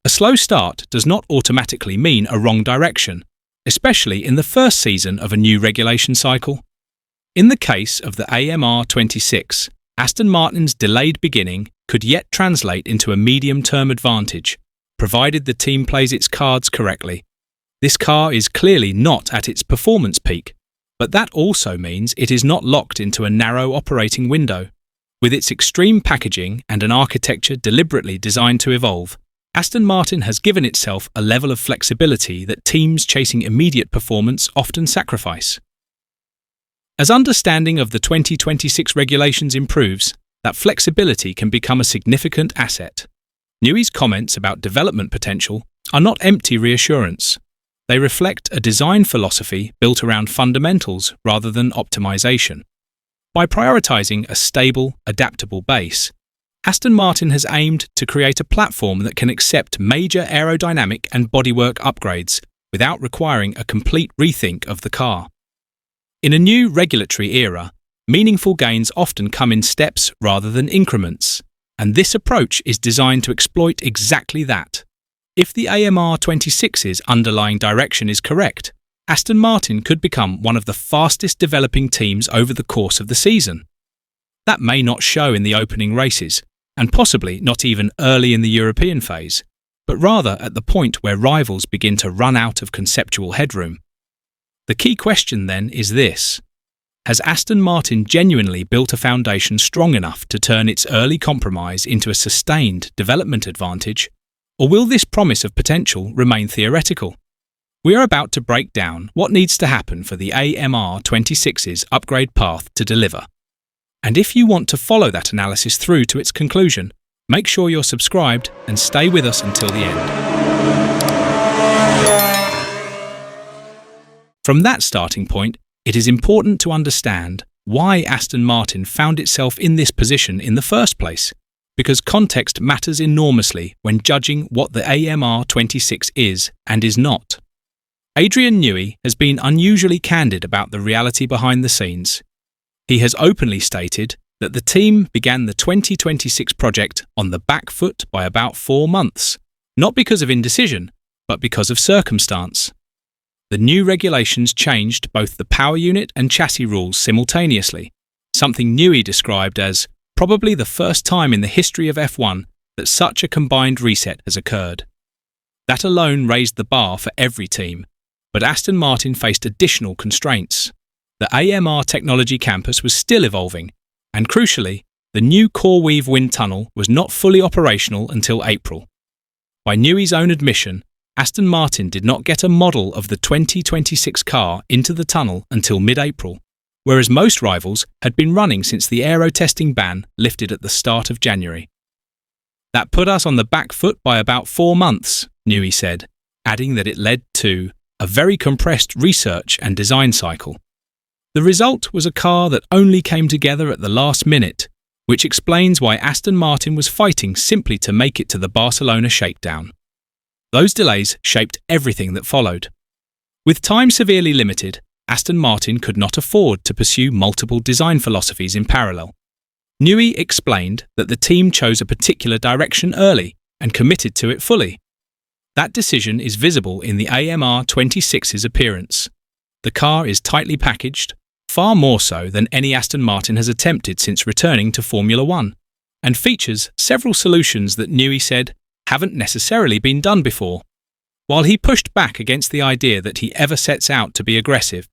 A slow start does not automatically mean a wrong direction, especially in the first season of a new regulation cycle. In the case of the AMR26, Aston Martin's delayed beginning could yet translate into a medium-term advantage, provided the team plays its cards correctly. This car is clearly not at its performance peak, but that also means it is not locked into a narrow operating window. With its extreme packaging and an architecture deliberately designed to evolve, Aston Martin has given itself a level of flexibility that teams chasing immediate performance often sacrifice. As understanding of the 2026 regulations improves, that flexibility can become a significant asset. Newey's comments about development potential are not empty reassurance. They reflect a design philosophy built around fundamentals rather than optimization. By prioritizing a stable, adaptable base, Aston Martin has aimed to create a platform that can accept major aerodynamic and bodywork upgrades without requiring a complete rethink of the car. In a new regulatory era, meaningful gains often come in steps rather than increments, and this approach is designed to exploit exactly that. If the AMR26's underlying direction is correct, Aston Martin could become one of the fastest developing teams over the course of the season. That may not show in the opening races, and possibly not even early in the European phase, but rather at the point where rivals begin to run out of conceptual headroom. The key question then is this: has Aston Martin genuinely built a foundation strong enough to turn its early compromise into a sustained development advantage, or will this promise of potential remain theoretical? We are about to break down what needs to happen for the AMR26's upgrade path to deliver. And if you want to follow that analysis through to its conclusion, make sure you're subscribed and stay with us until the end. From that starting point, it is important to understand why Aston Martin found itself in this position in the first place, because context matters enormously when judging what the AMR26 is and is not. Adrian Newey has been unusually candid about the reality behind the scenes. He has openly stated that the team began the 2026 project on the back foot by about 4 months, not because of indecision, but because of circumstance. The new regulations changed both the power unit and chassis rules simultaneously, something Newey described as probably the first time in the history of F1 that such a combined reset has occurred. That alone raised the bar for every team, but Aston Martin faced additional constraints. The AMR technology campus was still evolving, and crucially, the new core-weave wind tunnel was not fully operational until April. By Newey's own admission, Aston Martin did not get a model of the 2026 car into the tunnel until mid-April, whereas most rivals had been running since the aero testing ban lifted at the start of January. That put us on the back foot by about 4 months, Newey said, adding that it led to a very compressed research and design cycle. The result was a car that only came together at the last minute, which explains why Aston Martin was fighting simply to make it to the Barcelona shakedown. Those delays shaped everything that followed. With time severely limited, Aston Martin could not afford to pursue multiple design philosophies in parallel. Newey explained that the team chose a particular direction early and committed to it fully. That decision is visible in the AMR26's appearance. The car is tightly packaged, far more so than any Aston Martin has attempted since returning to Formula One, and features several solutions that Newey said haven't necessarily been done before. While he pushed back against the idea that he ever sets out to be aggressive,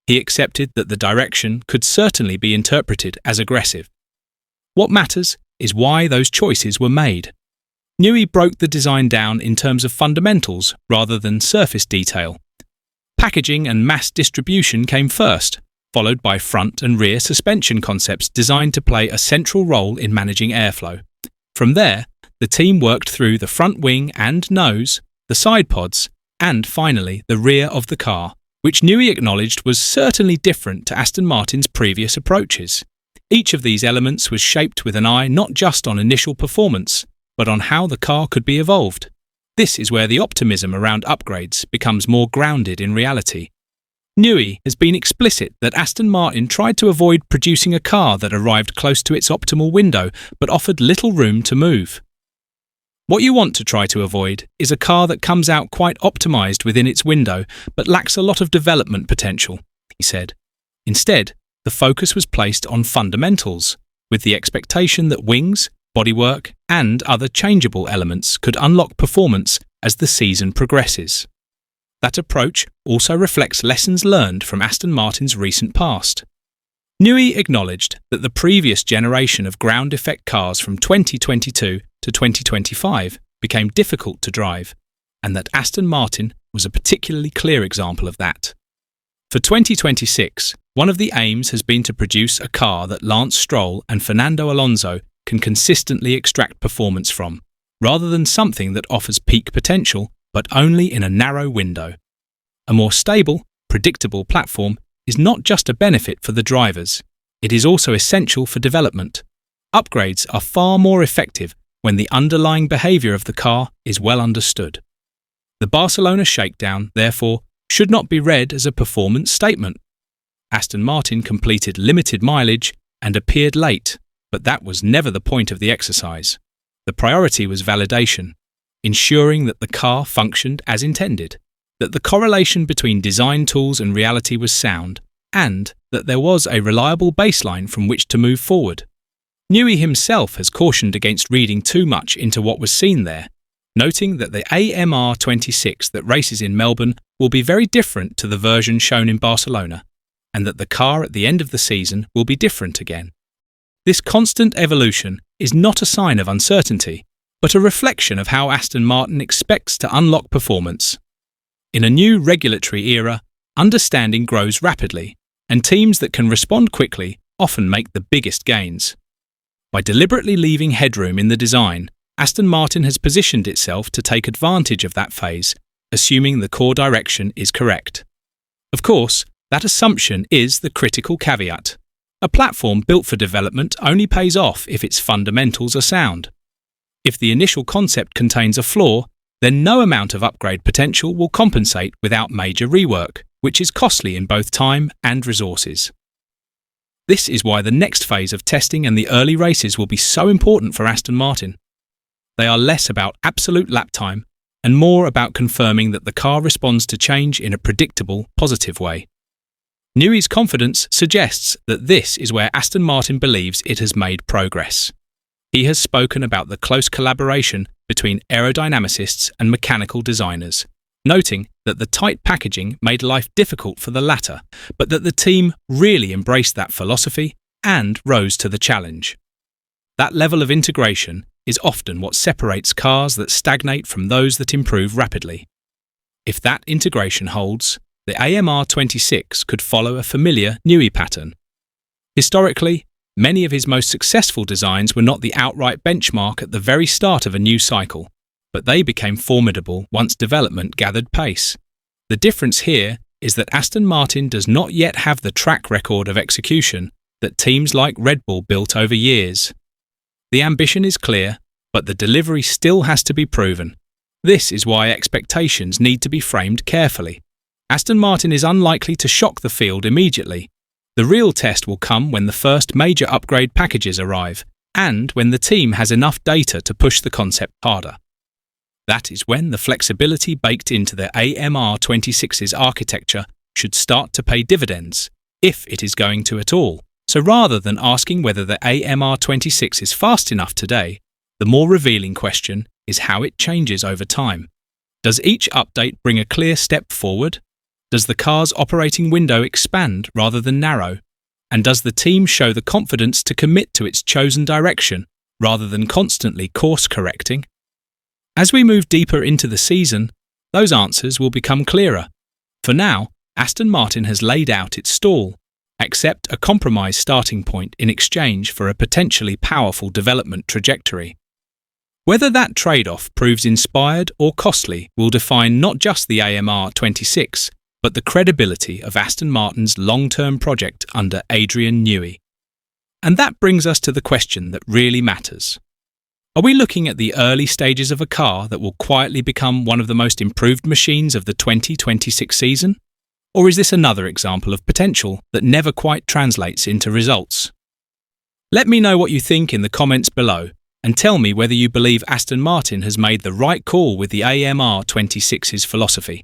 he accepted that the direction could certainly be interpreted as aggressive. What matters is why those choices were made. Newey broke the design down in terms of fundamentals rather than surface detail. Packaging and mass distribution came first, followed by front and rear suspension concepts designed to play a central role in managing airflow. From there, the team worked through the front wing and nose, the side pods, and finally the rear of the car, which Newey acknowledged was certainly different to Aston Martin's previous approaches. Each of these elements was shaped with an eye not just on initial performance, but on how the car could be evolved. This is where the optimism around upgrades becomes more grounded in reality. Newey has been explicit that Aston Martin tried to avoid producing a car that arrived close to its optimal window but offered little room to move. What you want to try to avoid is a car that comes out quite optimised within its window but lacks a lot of development potential, he said. Instead, the focus was placed on fundamentals, with the expectation that wings, bodywork, and other changeable elements could unlock performance as the season progresses. That approach also reflects lessons learned from Aston Martin's recent past. Newey acknowledged that the previous generation of ground effect cars from 2022 to 2025 became difficult to drive, and that Aston Martin was a particularly clear example of that. For 2026, one of the aims has been to produce a car that Lance Stroll and Fernando Alonso can consistently extract performance from, rather than something that offers peak potential but only in a narrow window. A more stable, predictable platform is not just a benefit for the drivers, it is also essential for development. Upgrades are far more effective when the underlying behaviour of the car is well understood. The Barcelona shakedown, therefore, should not be read as a performance statement. Aston Martin completed limited mileage and appeared late, but that was never the point of the exercise. The priority was validation, ensuring that the car functioned as intended, that the correlation between design tools and reality was sound, and that there was a reliable baseline from which to move forward. Newey himself has cautioned against reading too much into what was seen there, noting that the AMR26 that races in Melbourne will be very different to the version shown in Barcelona, and that the car at the end of the season will be different again. This constant evolution is not a sign of uncertainty, but a reflection of how Aston Martin expects to unlock performance. In a new regulatory era, understanding grows rapidly, and teams that can respond quickly often make the biggest gains. By deliberately leaving headroom in the design, Aston Martin has positioned itself to take advantage of that phase, assuming the core direction is correct. Of course, that assumption is the critical caveat. A platform built for development only pays off if its fundamentals are sound. If the initial concept contains a flaw, then no amount of upgrade potential will compensate without major rework, which is costly in both time and resources. This is why the next phase of testing and the early races will be so important for Aston Martin. They are less about absolute lap time and more about confirming that the car responds to change in a predictable, positive way. Newey's confidence suggests that this is where Aston Martin believes it has made progress. He has spoken about the close collaboration between aerodynamicists and mechanical designers, noting that the tight packaging made life difficult for the latter, but that the team really embraced that philosophy and rose to the challenge. That level of integration is often what separates cars that stagnate from those that improve rapidly. If that integration holds, the AMR26 could follow a familiar Newey pattern. Historically, many of his most successful designs were not the outright benchmark at the very start of a new cycle, but they became formidable once development gathered pace. The difference here is that Aston Martin does not yet have the track record of execution that teams like Red Bull built over years. The ambition is clear, but the delivery still has to be proven. This is why expectations need to be framed carefully. Aston Martin is unlikely to shock the field immediately. The real test will come when the first major upgrade packages arrive, and when the team has enough data to push the concept harder. That is when the flexibility baked into the AMR26's architecture should start to pay dividends, if it is going to at all. So rather than asking whether the AMR26 is fast enough today, the more revealing question is how it changes over time. Does each update bring a clear step forward? Does the car's operating window expand rather than narrow? And does the team show the confidence to commit to its chosen direction rather than constantly course-correcting? As we move deeper into the season, those answers will become clearer. For now, Aston Martin has laid out its stall. Accept a compromise starting point in exchange for a potentially powerful development trajectory. Whether that trade-off proves inspired or costly will define not just the AMR26, but the credibility of Aston Martin's long-term project under Adrian Newey. And that brings us to the question that really matters. Are we looking at the early stages of a car that will quietly become one of the most improved machines of the 2026 season? Or is this another example of potential that never quite translates into results? Let me know what you think in the comments below, and tell me whether you believe Aston Martin has made the right call with the AMR26's philosophy.